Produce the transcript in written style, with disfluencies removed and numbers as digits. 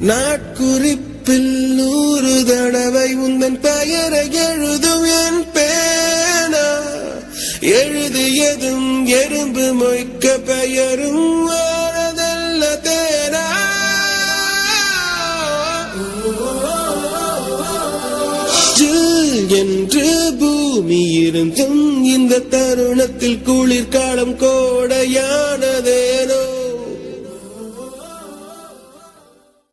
நாட்குறிப்பில் 100 தடவை உந்தன் பெயரை எழுதும் என் பேனா. எழுதியதும் எறும்பு மொய்க்க பெயரும் வாழதல்ல தேனா. என்று பூமி இருந்தும் இந்த தருணத்தில் குளிர்காலம் கோடையானதேனோ.